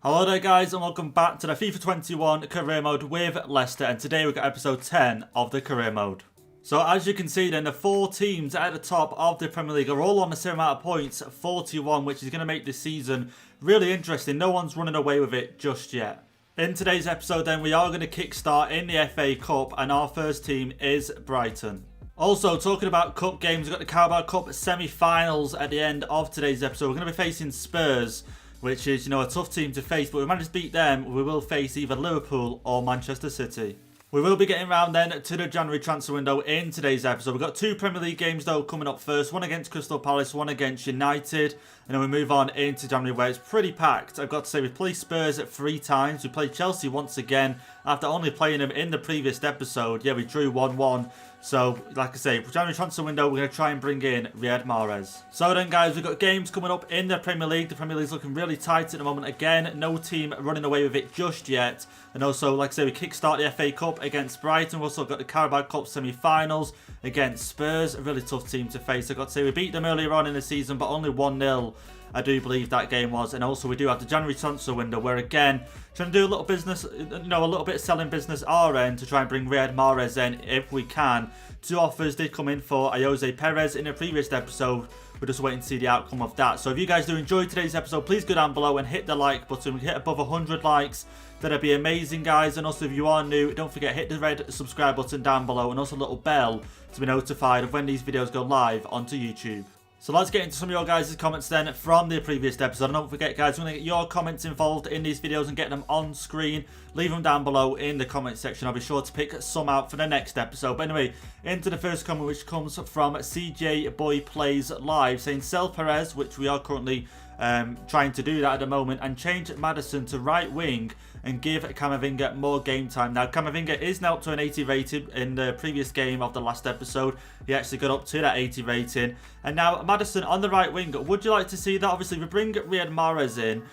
Hello there guys and welcome back to the FIFA 21 career mode with Leicester, and today we've got episode 10 of the career mode. So as you can see then, the four teams at the top of the Premier League are all on the same amount of points, 41, which is going to make this season really interesting. No one's running away with it just yet. In today's episode then, we are going to kickstart in the FA Cup and our first team is Brighton. Also, talking about cup games, we've got the Carabao Cup semi-finals at the end of today's episode. We're going to be facing Spurs, which is, a tough team to face, but if we manage to beat them, we will face either Liverpool or Manchester City. We will be getting round then to the January transfer window in today's episode. We've got two Premier League games though coming up first, one against Crystal Palace, one against United, and then we move on into January where it's pretty packed. I've got to say, we played Spurs 3 times, we played Chelsea once again after only playing them in the previous episode. Yeah, we drew 1-1. So, like I say, January transfer window, we're going to try and bring in Riyad Mahrez. So then, guys, we've got games coming up in the Premier League. The Premier League's looking really tight at the moment. Again, no team running away with it just yet. And also, like I say, we kickstart the FA Cup against Brighton. We've also got the Carabao Cup semi-finals against Spurs. A really tough team to face. I've got to say, we beat them earlier on in the season, but only 1-0. I do believe that game was. And also we do have the January transfer window where, again, trying to do a little business, a little bit of selling business our end to try and bring Riyad Mahrez in if we can. 2 offers did come in for Jose Perez in a previous episode. We're just waiting to see the outcome of that. So if you guys do enjoy today's episode, please go down below and hit the like button. We hit above 100 likes. That'd be amazing, guys. And also, if you are new, don't forget, hit the red subscribe button down below and also a little bell to be notified of when these videos go live onto YouTube. So let's get into some of your guys' comments then from the previous episode. And don't forget, guys, we're going to get your comments involved in these videos and get them on screen. Leave them down below in the comment section. I'll be sure to pick some out for the next episode. But anyway, into the first comment, which comes from CJ Boy Plays Live, saying sell Perez, which we are currently trying to do that at the moment, and change Maddison to right wing and give Camavinga more game time. Now, Camavinga is now up to an 80 rated. In the previous game of the last episode, he actually got up to that 80 rating. And now, Maddison on the right wing. Would you like to see that? Obviously, we bring Riyad Mahrez in.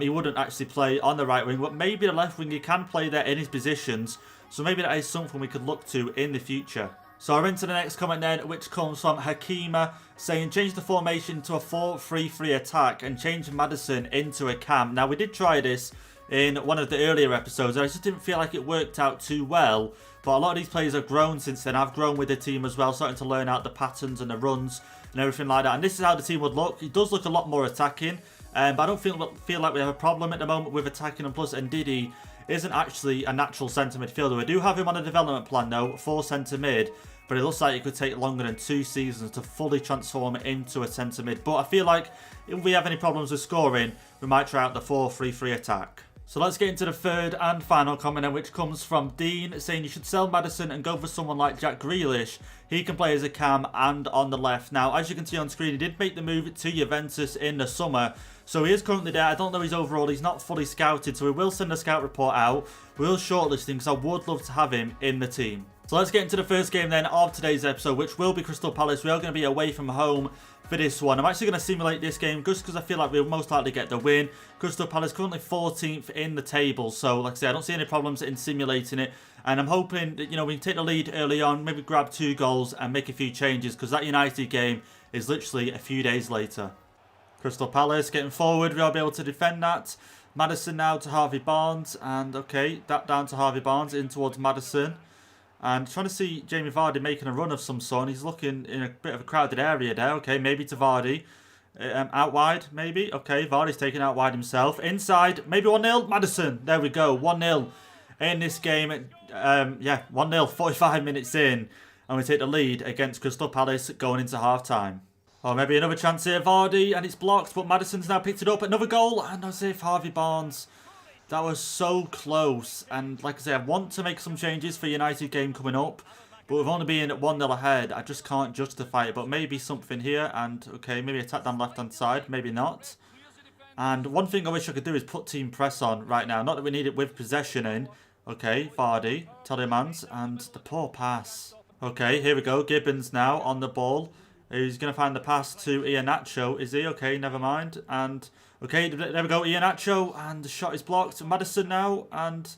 He wouldn't actually play on the right wing, but maybe the left wing, he can play there in his positions. So maybe that is something we could look to in the future. So we're into the next comment then, which comes from Hakima, saying change the formation to a 4-3-3 attack and change Maddison into a cam. Now, we did try this in one of the earlier episodes. I just didn't feel like it worked out too well. But a lot of these players have grown since then. I've grown with the team as well, starting to learn out the patterns and the runs and everything like that. And this is how the team would look. It does look a lot more attacking. But I don't feel like we have a problem at the moment with attacking. And plus, Ndidi isn't actually a natural centre midfielder. We do have him on a development plan though for centre mid. But it looks like it could take longer than 2 seasons to fully transform into a centre mid. But I feel like if we have any problems with scoring, we might try out the 4-3-3 attack. So let's get into the third and final comment, which comes from Dean, saying you should sell Maddison and go for someone like Jack Grealish. He can play as a cam and on the left. Now, as you can see on screen, he did make the move to Juventus in the summer. So he is currently there. I don't know his overall. He's not fully scouted. So we will send a scout report out. We will shortlist him because I would love to have him in the team. So let's get into the first game then of today's episode, which will be Crystal Palace. We are going to be away from home for this one. I'm actually going to simulate this game just because I feel like we'll most likely get the win. Crystal Palace currently 14th in the table. So, like I say, I don't see any problems in simulating it. And I'm hoping that, we can take the lead early on, maybe grab 2 goals and make a few changes because that United game is literally a few days later. Crystal Palace getting forward. We'll be able to defend that. Maddison now to Harvey Barnes. And, okay, that down to Harvey Barnes in towards Maddison. And trying to see Jamie Vardy making a run of some sort. He's looking in a bit of a crowded area there. Okay, maybe to Vardy. Out wide, maybe. Okay, Vardy's taking out wide himself. Inside, maybe 1-0. Maddison, there we go. 1-0 in this game. Yeah, 1-0, 45 minutes in. And we take the lead against Crystal Palace going into half-time. Oh, maybe another chance here. Vardy, and it's blocked. But Maddison's now picked it up. Another goal. And as if Harvey Barnes... That was so close, and like I say, I want to make some changes for United game coming up, but we've only been at 1-0 ahead. I just can't justify it, but maybe something here, and okay, maybe attack down left-hand side, maybe not. And one thing I wish I could do is put team press on right now. Not that we need it with possession in. Okay, Vardy, Telemans, and the poor pass. Okay, here we go, Gibbons now on the ball. He's going to find the pass to Iheanacho, is he? Okay, never mind, and... Okay, there we go, Iheanacho, and the shot is blocked. Maddison now, and...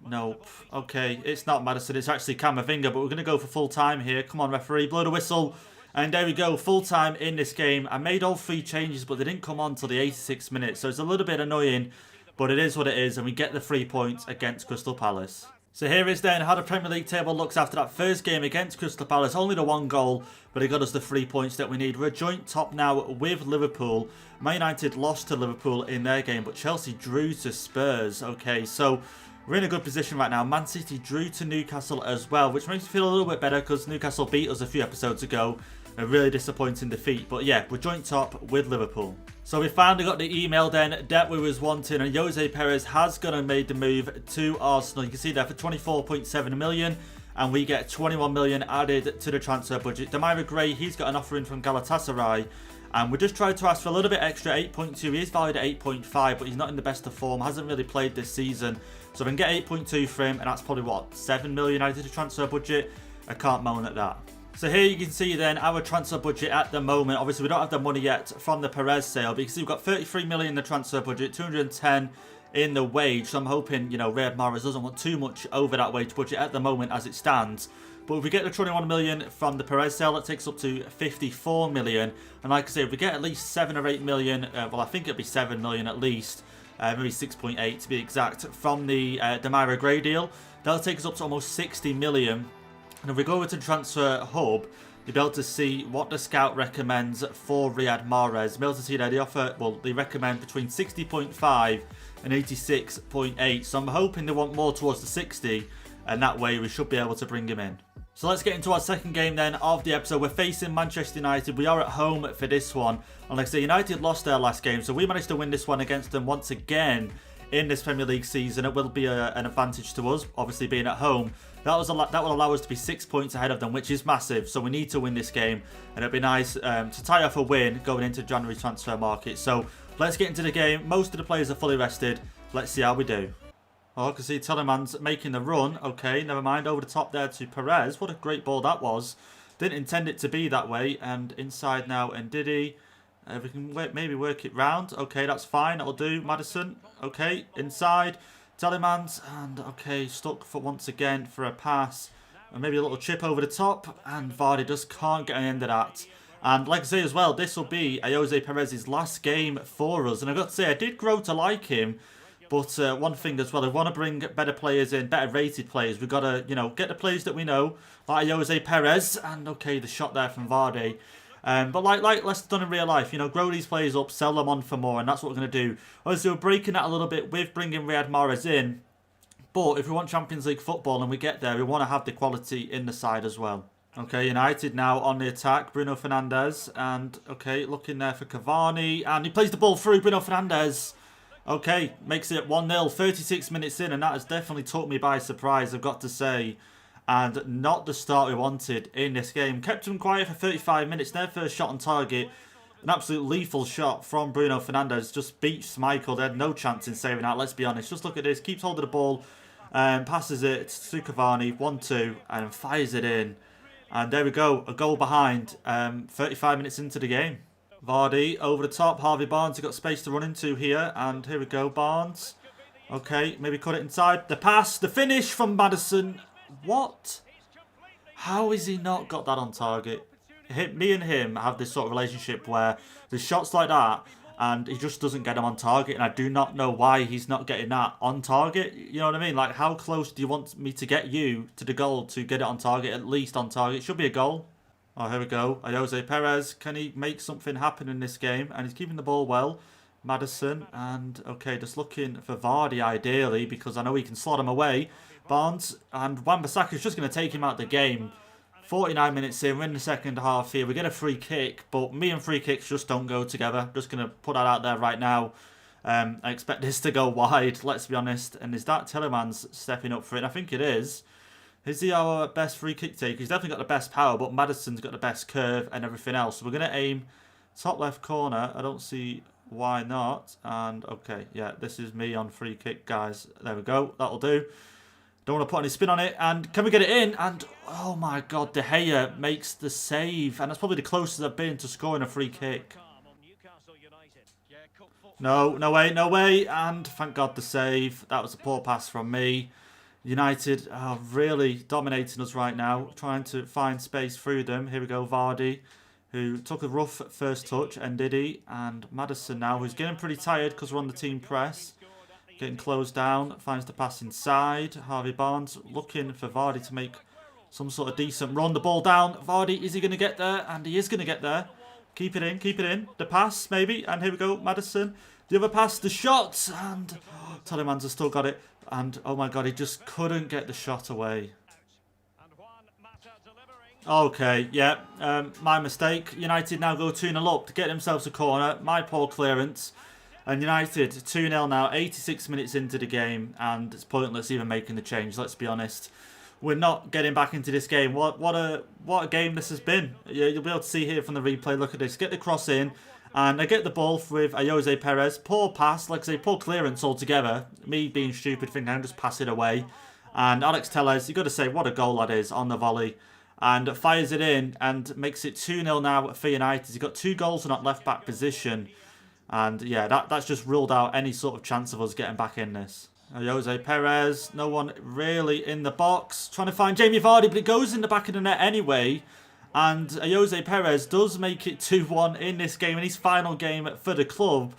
Nope. Okay, it's not Maddison, it's actually Camavinga, but we're going to go for full time here. Come on, referee, blow the whistle. And there we go, full time in this game. I made all 3 changes, but they didn't come on till the 86th minute, so it's a little bit annoying. But it is what it is, and we get the 3 points against Crystal Palace. So here is then how the Premier League table looks after that first game against Crystal Palace. Only the 1 goal, but it got us the 3 points that we need. We're joint top now with Liverpool. Man United lost to Liverpool in their game, but Chelsea drew to Spurs. Okay, so we're in a good position right now. Man City drew to Newcastle as well, which makes me feel a little bit better because Newcastle beat us a few episodes ago. A really disappointing defeat. But yeah, we're joint top with Liverpool. So we finally got the email then that we was wanting, and Jose Perez has gone and made the move to Arsenal. You can see there for 24.7 million, and we get 21 million added to the transfer budget. Demarai Gray, he's got an offer in from Galatasaray, and we just tried to ask for a little bit extra, 8.2. He is valued at 8.5, but he's not in the best of form, hasn't really played this season. So we can get 8.2 for him, and that's probably what, 7 million added to the transfer budget. I can't moan at that. So here you can see then our transfer budget at the moment. Obviously, we don't have the money yet from the Perez sale, but you can see we've got 33 million in the transfer budget, 210 in the wage. So I'm hoping, you know, Riyad Mahrez doesn't want too much over that wage budget at the moment as it stands. But if we get the 21 million from the Perez sale, that takes up to 54 million. And like I say, if we get at least 7 or 8 million, well, I think it'll be 7 million at least, maybe 6.8 to be exact, from the Demarai Gray deal, that'll take us up to almost 60 million. And if we go over to the transfer hub, you'll be able to see what the scout recommends for Riyad Mahrez. You'll be able to see that they recommend between 60.5 and 86.8. So I'm hoping they want more towards the 60, and that way we should be able to bring him in. So let's get into our second game then of the episode. We're facing Manchester United. We are at home for this one. And like I say, United lost their last game, so we managed to win this one against them once again in this Premier League season. It will be an advantage to us, obviously being at home. That will allow us to be 6 points ahead of them, which is massive. So we need to win this game, and it'd be nice to tie off a win going into January transfer market. So let's get into the game. Most of the players are fully rested. Let's see how we do. Oh, I can see Telemans making the run. Okay, never mind. Over the top there to Perez. What a great ball that was. Didn't intend it to be that way. And inside now, and Diddy. We can maybe work it round. Okay, that's fine. That'll do. Maddison. Okay, inside. Telemans, and okay, stuck for once again for a pass, and maybe a little chip over the top, and Vardy just can't get an end of that. And like I say as well, this will be Jose Perez's last game for us, and I've got to say, I did grow to like him, but one thing as well, if we want to bring better players in, better rated players, we've got to, you know, get the players that we know, like Jose Perez, and okay, the shot there from Vardy. But like Leicester done in real life, you know, grow these players up, sell them on for more, and that's what we're going to do. Obviously, we're breaking that a little bit with bringing Riyad Mahrez in, but if we want Champions League football and we get there, we want to have the quality in the side as well. Okay, United now on the attack, Bruno Fernandes, and okay, looking there for Cavani, and he plays the ball through, Bruno Fernandes. Okay, makes it 1-0, 36 minutes in, and that has definitely took me by surprise, I've got to say. And not the start we wanted in this game. Kept them quiet for 35 minutes. Their first shot on target. An absolute lethal shot from Bruno Fernandes. Just beats Michael. They had no chance in saving that, let's be honest. Just look at this. Keeps holding the ball. Passes it to Cavani. 1-2. And fires it in. And there we go. A goal behind. 35 minutes into the game. Vardy over the top. Harvey Barnes. He's got space to run into here. And here we go. Barnes. Okay. Maybe cut it inside. The pass. The finish from Maddison. What? How has he not got that on target? Me and him have this sort of relationship where there's shots like that and he just doesn't get them on target, and I do not know why he's not getting that on target. You know what I mean? Like, how close do you want me to get you to the goal to get it on target? At least on target. It should be a goal. Oh, here we go. Jose Perez. Can he make something happen in this game? And he's keeping the ball well. Maddison. And, okay, just looking for Vardy ideally, because I know he can slot him away. Barnes, and Wan-Bissaka's just going to take him out of the game. 49 minutes in, we're in the second half here. We get a free kick, but me and free kicks just don't go together. Just going to put that out there right now. I expect this to go wide, let's be honest. And is that Telemans stepping up for it? I think it is. Is he our best free kick taker? He's definitely got the best power, but Maddison's got the best curve and everything else. So we're going to aim top left corner. I don't see why not. And okay, yeah, this is me on free kick, guys. There we go. That'll do. Don't want to put any spin on it. And can we get it in? And oh my God, De Gea makes the save. And that's probably the closest I've been to scoring a free kick. No, no way, no way. And thank God the save. That was a poor pass from me. United are really dominating us right now. Trying to find space through them. Here we go, Vardy, who took a rough first touch. And Diddy and Maddison now, who's getting pretty tired because we're on the team press. Getting closed down. Finds the pass inside. Harvey Barnes looking for Vardy to make some sort of decent run. The ball down. Vardy, is he going to get there? And he is going to get there. Keep it in, keep it in. The pass, maybe. And here we go, Maddison. The other pass, the shot. And Telemans has still got it. And, oh my God, he just couldn't get the shot away. Okay, yeah, my mistake. United now go 2-0 up to get themselves a corner. My poor clearance. And United 2-0 now, 86 minutes into the game. And it's pointless even making the change, let's be honest. We're not getting back into this game. What a game this has been. You'll be able to see here from the replay. Look at this. Get the cross in. And I get the ball with Jose Perez. Poor pass. Like I say, poor clearance altogether. Me being stupid thinking I'll just pass it away. And Alex Telles, you've got to say what a goal that is on the volley. And fires it in and makes it 2-0 now for United. He's got 2 goals in that left-back position. And yeah, that's just ruled out any sort of chance of us getting back in this. Jose Perez, no one really in the box. Trying to find Jamie Vardy, but it goes in the back of the net anyway. And Jose Perez does make it 2-1 in this game, in his final game for the club.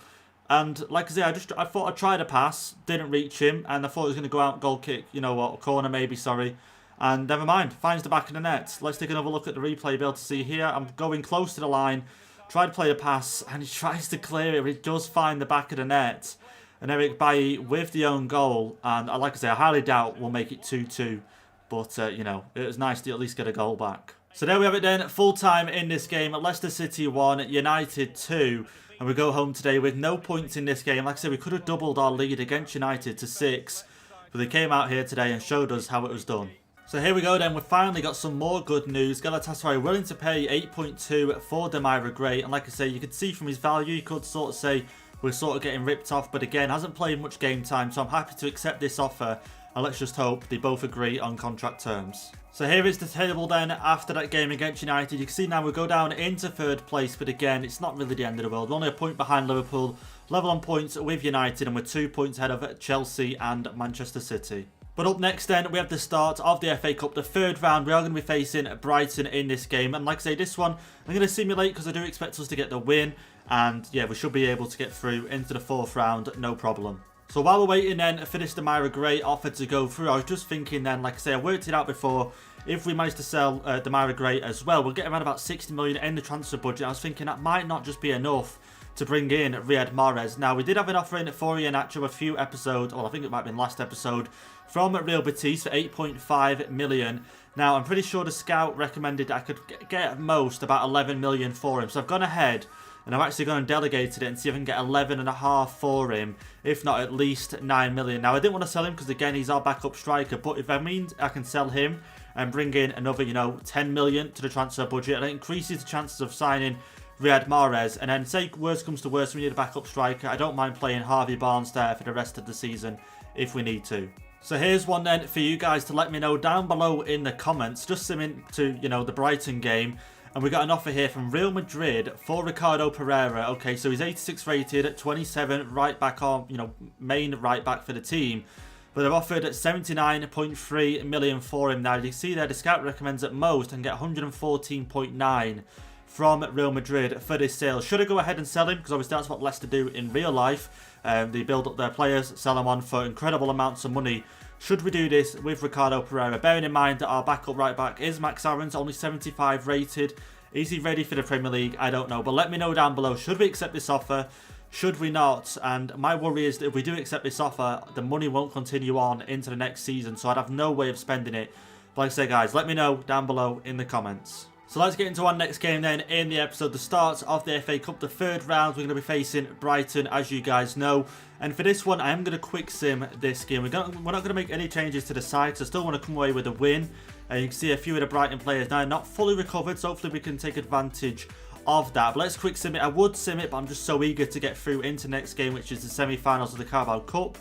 And like I say, I thought I'd try to pass, didn't reach him, and I thought it was going to go out goal kick, you know what, corner maybe, sorry. And never mind, finds the back of the net. Let's take another look at the replay, be able to see here. I'm going close to the line, try to play a pass, and he tries to clear it, but he does find the back of the net. And Eric Bailly with the own goal. And like I say, I highly doubt we'll make it 2-2. But, you know, it was nice to at least get a goal back. So there we have it then, full time in this game. Leicester City 1, United 2. And we go home today with no points in this game. Like I said, we could have doubled our lead against United to 6. But they came out here today and showed us how it was done. So here we go then, we've finally got some more good news. Galatasaray willing to pay 8.2 for Demarai Gray. And like I say, you could see from his value, you could sort of say we're sort of getting ripped off. But again, hasn't played much game time, so I'm happy to accept this offer. And let's just hope they both agree on contract terms. So here is the table then after that game against United. You can see now we go down into 3rd place. But again, it's not really the end of the world. We're only a point behind Liverpool. Level on points with United. And we're 2 points ahead of Chelsea and Manchester City. But up next then, we have the start of the FA Cup, the 3rd round. We are going to be facing Brighton in this game. And like I say, this one I'm going to simulate because I do expect us to get the win. And yeah, we should be able to get through into the 4th round, no problem. So while we're waiting then for this Demarai Gray offer to go through, I was just thinking then, like I say, I worked it out before. If we manage to sell Demarai Gray as well, we'll get around about 60 million in the transfer budget. I was thinking that might not just be enough to bring in Riyad Mahrez. Now, we did have an offer in for Iheanacho a few episodes, well, I think it might have been last episode, from Real Betis for 8.5 million. Now, I'm pretty sure the scout recommended that I could get at most about 11 million for him. So I've gone ahead and I've actually gone and delegated it and see if I can get 11.5 for him, if not at least 9 million. Now, I didn't want to sell him because, again, he's our backup striker, but if I mean I can sell him and bring in another, you know, 10 million to the transfer budget, and it increases the chances of signing Riyad Mahrez, and then say worst comes to worst, we need a backup striker. I don't mind playing Harvey Barnes there for the rest of the season if we need to. So here's one then for you guys to let me know down below in the comments, just similar to, you know, the Brighton game. And we got an offer here from Real Madrid for Ricardo Pereira. Okay, so he's 86 rated at 27, right back on, you know, main right back for the team. But they've offered 79.3 million for him. Now, you can see there, the scout recommends at most and get 114.9 from Real Madrid for this sale. Should I go ahead and sell him? Because obviously that's what Leicester do in real life. They build up their players, sell them on for incredible amounts of money. Should we do this with Ricardo Pereira? Bearing in mind that our backup right back is Max Aarons, only 75 rated. Is he ready for the Premier League? I don't know. But let me know down below. Should we accept this offer? Should we not? And my worry is that if we do accept this offer, the money won't continue on into the next season. So I'd have no way of spending it. But like I say, guys, let me know down below in the comments. So let's get into our next game then in the episode. The start of the FA Cup, the 3rd round. We're going to be facing Brighton, as you guys know. And for this one, I am going to quick sim this game. We're not going to make any changes to the side, because I still want to come away with a win. You can see a few of the Brighton players now not fully recovered, so hopefully we can take advantage of that. But let's quick sim it. I would sim it, but I'm just so eager to get through into next game, which is the semi-finals of the Carabao Cup.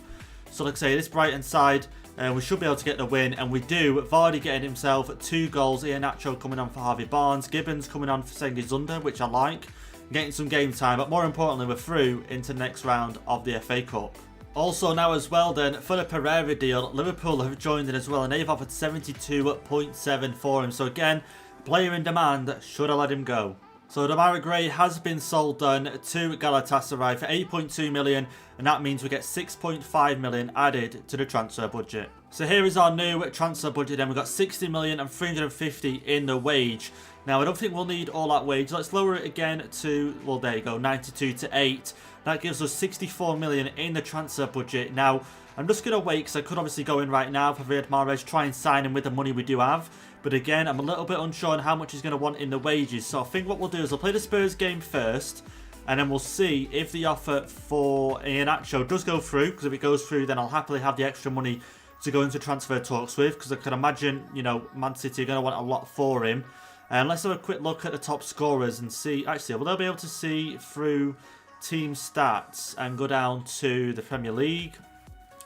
So like I say, this Brighton side, we should be able to get the win, and we do. Vardy getting himself 2 goals. Iheanacho coming on for Harvey Barnes. Gibbons coming on for Sengi Zunder, which I like. Getting some game time, but more importantly, we're through into the next round of the FA Cup. Also now as well then, for the Pereira deal, Liverpool have joined in as well, and they've offered 72.7 for him. So again, player in demand, should I let him go? So Demarai Gray has been sold done to Galatasaray for 8.2 million. and that means we get 6.5 million added to the transfer budget. So here is our new transfer budget then. We've got 60 million and 350 in the wage. Now I don't think we'll need all that wage. Let's lower it again to, well there you go, 92 to 8. That gives us 64 million in the transfer budget. Now I'm just going to wait because I could obviously go in right now for Riyad Mahrez, try and sign him with the money we do have. But again, I'm a little bit unsure on how much he's going to want in the wages. So I think what we'll do is I'll play the Spurs game first. And then we'll see if the offer for Iheanacho does go through. Because if it goes through, then I'll happily have the extra money to go into transfer talks with. Because I can imagine, you know, Man City are going to want a lot for him. And let's have a quick look at the top scorers and see. Actually, will they be able to see through team stats and go down to the Premier League?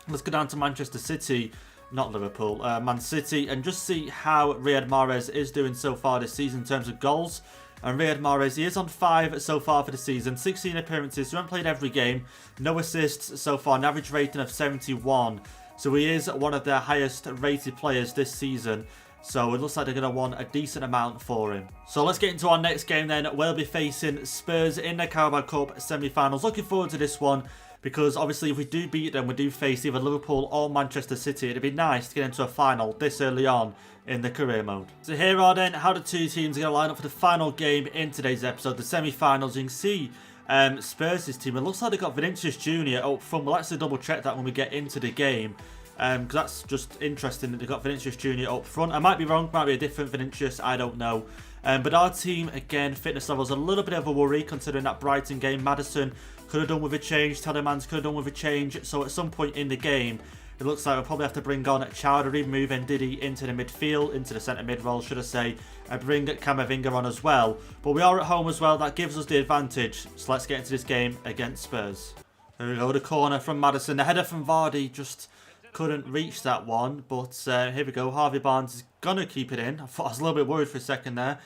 Let's go down to Manchester City, not Liverpool, Man City, and just see how Riyad Mahrez is doing so far this season in terms of goals. And Riyad Mahrez, he is on 5 so far for the season, 16 appearances, so he hasn't played every game, no assists so far, an average rating of 71. So he is one of their highest rated players this season. So it looks like they're going to want a decent amount for him. So let's get into our next game then. We'll be facing Spurs in the Carabao Cup semi-finals. Looking forward to this one. Because obviously if we do beat them, we do face either Liverpool or Manchester City. It'd be nice to get into a final this early on in the career mode. So here are then how the two teams are going to line up for the final game in today's episode. The semi-finals, you can see Spurs' team. It looks like they've got Vinicius Jr. up front. We'll actually double check that when we get into the game. Because that's just interesting that they've got Vinicius Jr. up front. I might be wrong, might be a different Vinicius, I don't know. But our team, again, fitness levels a little bit of a worry considering that Brighton game. Maddison could have done with a change, Telemans could have done with a change. So at some point in the game, it looks like we'll probably have to bring on Chowdhury, move Ndidi into the midfield, into the centre mid role, should I say, and bring Camavinga on as well. But we are at home as well, that gives us the advantage. So let's get into this game against Spurs. Here we go, the corner from Maddison. The header from Vardy just couldn't reach that one, but here we go. Harvey Barnes is going to keep it in. I thought I was a little bit worried for a second there.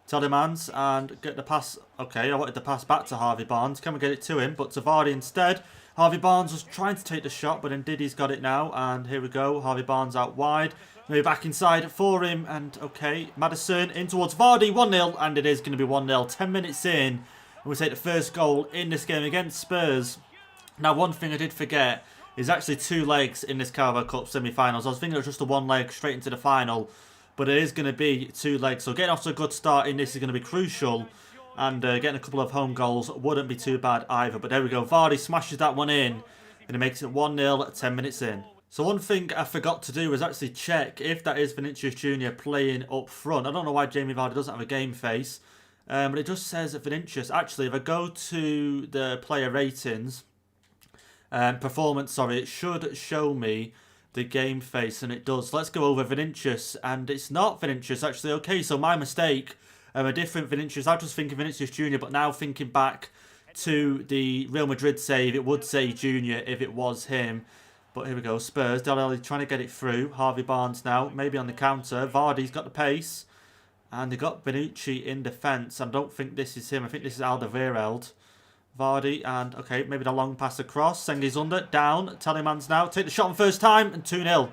Telemans and get the pass. Okay, I wanted the pass back to Harvey Barnes. Can we get it to him? But to Vardy instead. Harvey Barnes was trying to take the shot, but Ndidi's got it now. And here we go. Harvey Barnes out wide. Maybe back inside for him. And okay, Maddison in towards Vardy. 1-0. And it is going to be 1-0. 10 minutes in. And we take the first goal in this game against Spurs. Now, one thing I did forget is actually 2 legs in this Carabao Cup semi-finals. I was thinking it was just a 1 leg straight into the final. But it is going to be 2 legs. So getting off to a good start in this is going to be crucial. And getting a couple of home goals wouldn't be too bad either. But there we go. Vardy smashes that one in. And it makes it 1-0 10 minutes in. So one thing I forgot to do was actually check if that is Vinicius Jr. playing up front. I don't know why Jamie Vardy doesn't have a game face. But it just says Vinicius. Actually, if I go to the player ratings, performance, sorry, it should show me the game face, and it does. Let's go over Vinicius, and it's not Vinicius actually. Okay, so my mistake. A different Vinicius. I was just thinking Vinicius Jr., but now thinking back to the Real Madrid save, it would say Jr. if it was him. But here we go, Spurs. Dele Alli trying to get it through. Harvey Barnes now, maybe on the counter. Vardy's got the pace, and they got Bonucci in defence. I don't think this is him. I think this is Alderweireld. Vardy, and okay, maybe the long pass across. Sengi's under, down. Telemans now. Take the shot on first time, and 2-0.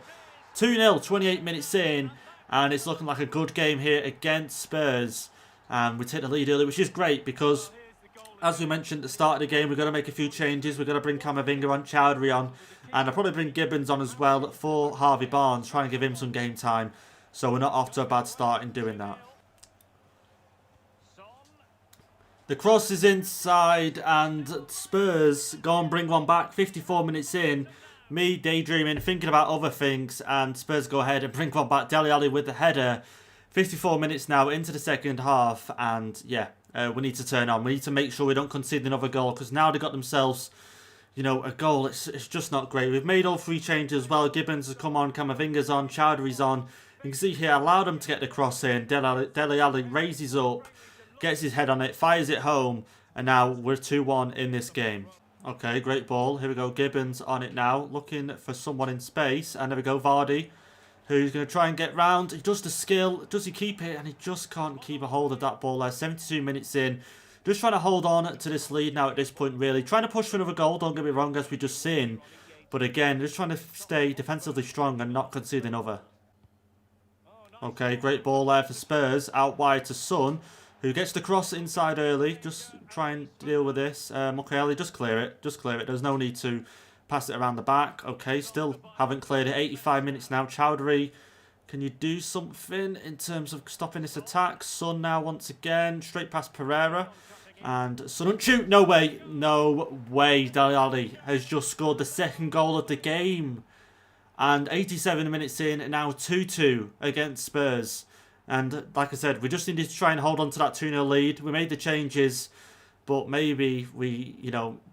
2-0, 28 minutes in. And it's looking like a good game here against Spurs. And we take the lead early, which is great because, as we mentioned at the start of the game, we've got to make a few changes. We've got to bring Camavinga on, Chowdhury on. And I'll probably bring Gibbons on as well for Harvey Barnes, trying to give him some game time. So we're not off to a bad start in doing that. The cross is inside and Spurs go and bring one back. 54 minutes in. Me daydreaming, thinking about other things, and Spurs go ahead and bring one back. Dele Alli with the header. 54 minutes now into the second half, and yeah, we need to turn on. We need to make sure we don't concede another goal, because now they've got themselves, you know, a goal. It's just not great. We've made all 3 changes as well. Gibbons has come on, Camavinga's on, Chowdhury's on. You can see here, allowed him to get the cross in. Dele Alli raises up, gets his head on it, fires it home, and now we're 2-1 in this game. Okay, great ball. Here we go. Gibbons on it now. Looking for someone in space. And there we go. Vardy, who's going to try and get round. He does the skill. Does he keep it? And he just can't keep a hold of that ball there. 72 minutes in. Just trying to hold on to this lead now at this point, really. Trying to push for another goal. Don't get me wrong, as we just seen. But again, just trying to stay defensively strong and not concede another. Okay, great ball there for Spurs. Out wide to Son. who gets the cross inside early. Just try and deal with this. Mukiele, just clear it. Just clear it. There's no need to pass it around the back. Okay, still haven't cleared it. 85 minutes now. Chowdhury, can you do something in terms of stopping this attack? Son now once again. Straight past Pereira. And Sonuncu, no way. No way. Dele Alli has just scored the second goal of the game. And 87 minutes in, now 2-2 against Spurs. And like I said, we just needed to try and hold on to that 2-0 lead. We made the changes, but maybe we,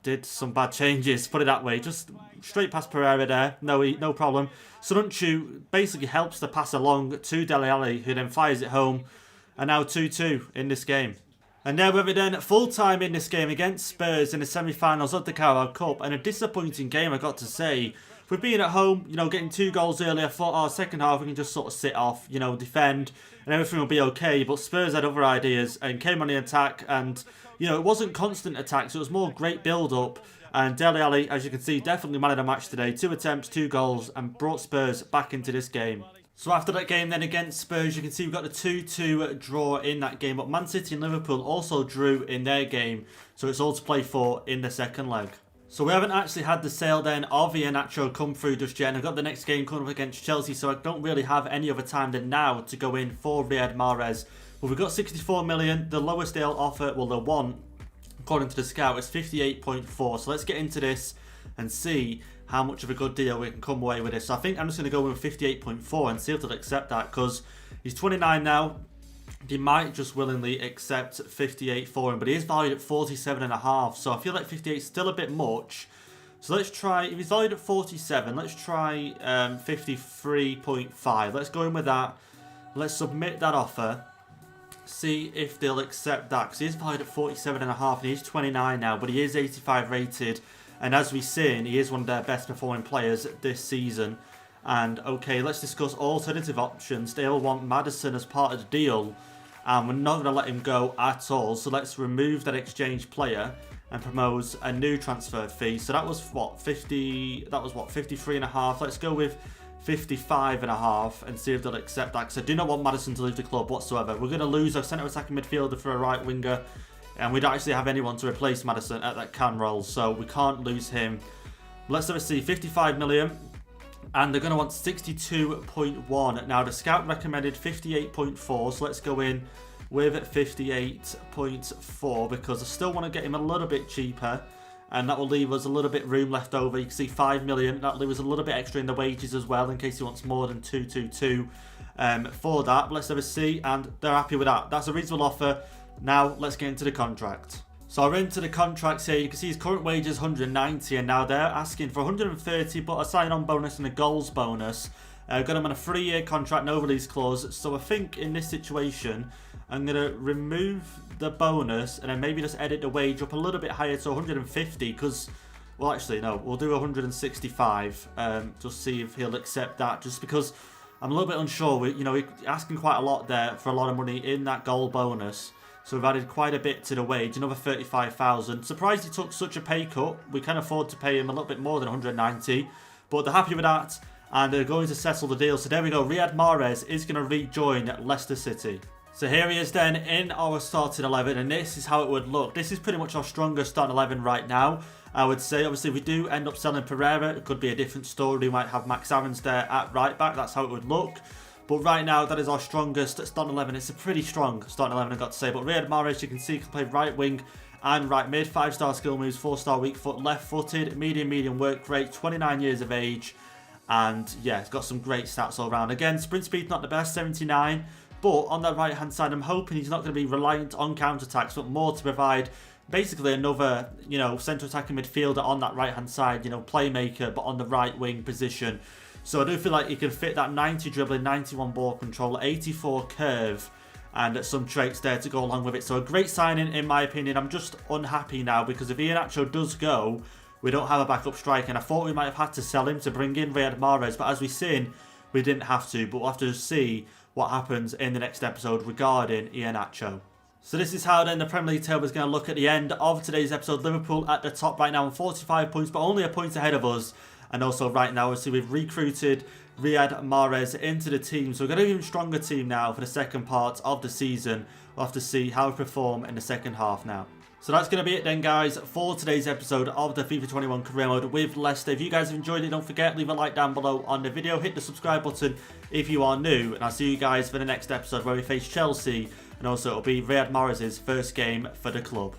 did some bad changes, put it that way. Just straight past Pereira there, no problem. Sonuncu basically helps the pass along to Dele Alli, who then fires it home. And now 2-2 in this game. And now we're then full time in this game against Spurs in the semi-finals of the Carabao Cup. And a disappointing game, I got to say. With being at home, getting 2 goals early, I thought, second half we can just sort of sit off, defend, and everything will be okay. But Spurs had other ideas and came on the attack, and, it wasn't constant attacks, it was more great build-up. And Dele Alli, as you can see, definitely man of the match today. 2 attempts, 2 goals, and brought Spurs back into this game. So after that game then against Spurs, you can see we've got the 2-2 draw in that game. But Man City and Liverpool also drew in their game, so it's all to play for in the second leg. So we haven't actually had the sale then of Iheanacho come through just yet. And I've got the next game coming up against Chelsea, so I don't really have any other time than now to go in for Riyad Mahrez. But we've got 64 million. The lowest they'll offer, well, the one, according to the scout, is 58.4. So let's get into this and see how much of a good deal we can come away with this. So I think I'm just going to go with 58.4 and see if they'll accept that, because he's 29 now. He might just willingly accept 58 for him, but he is valued at 47.5, so I feel like 58 is still a bit much. So let's try, if he's valued at 47, let's try 53.5. Let's go in with that. Let's submit that offer. See if they'll accept that, because he is valued at 47.5 and he's 29 now, but he is 85 rated. And as we've seen, he is one of their best performing players this season. And okay, let's discuss alternative options. They all want Maddison as part of the deal, and we're not going to let him go at all. So let's remove that exchange player and propose a new transfer fee. So that was what, 50? That was what, 53.5. Let's go with 55.5 and see if they'll accept that, because I do not want Maddison to leave the club whatsoever. We're going to lose our centre attacking midfielder for a right winger, and we don't actually have anyone to replace Maddison at that can role, so we can't lose him. Let's have a see. 55 million. And they're going to want 62.1. Now, the scout recommended 58.4, so let's go in with 58.4, because I still want to get him a little bit cheaper, and that will leave us a little bit room left over. You can see 5 million. That'll leave us a little bit extra in the wages as well, in case he wants more than 222 for that. But let's have a see, and they're happy with that. That's a reasonable offer. Now, let's get into the contract. So we're into the contracts here. You can see his current wage is 190, and now they're asking for 130, but a sign-on bonus and a goals bonus. Got him on a 3-year contract, no release clause. So I think in this situation, I'm going to remove the bonus and then maybe just edit the wage up a little bit higher to 150, because, well, actually, no, we'll do 165. Just see if he'll accept that, just because I'm a little bit unsure. We're asking quite a lot there for a lot of money in that goal bonus. So we've added quite a bit to the wage, another 35,000. Surprised he took such a pay cut. We can afford to pay him a little bit more than 190, but they're happy with that, and they're going to settle the deal. So there we go. Riyad Mahrez is going to rejoin Leicester City. So here he is then in our starting 11, and this is how it would look. This is pretty much our strongest starting 11 right now, I would say. Obviously, if we do end up selling Pereira, it could be a different story. We might have Max Aarons there at right back. That's how it would look. But right now, that is our strongest starting 11. It's a pretty strong starting 11, I've got to say. But Riyad Mahrez, you can see, can play right wing and right mid. 5-star skill moves, 4-star weak foot, left-footed, medium work rate, 29 years of age. And yeah, he's got some great stats all around. Again, sprint speed not the best, 79. But on that right-hand side, I'm hoping he's not going to be reliant on counter-attacks, but more to provide basically another, central attacking midfielder on that right-hand side, playmaker, but on the right wing position. So I do feel like he can fit that 90 dribbling, 91 ball control, 84 curve, and some traits there to go along with it. So a great signing, in my opinion. I'm just unhappy now, because if Iheanacho does go, we don't have a backup striker. And I thought we might have had to sell him to bring in Riyad Mahrez, but as we've seen, we didn't have to. But we'll have to see what happens in the next episode regarding Iheanacho. So this is how then the Premier League table is going to look at the end of today's episode. Liverpool at the top right now on 45 points, but only a point ahead of us. And also right now, obviously, we've recruited Riyad Mahrez into the team. So we've got an even stronger team now for the second part of the season. We'll have to see how we perform in the second half now. So that's going to be it then, guys, for today's episode of the FIFA 21 career mode with Leicester. If you guys have enjoyed it, don't forget, leave a like down below on the video. Hit the subscribe button if you are new. And I'll see you guys for the next episode where we face Chelsea. And also, it'll be Riyad Mahrez's first game for the club.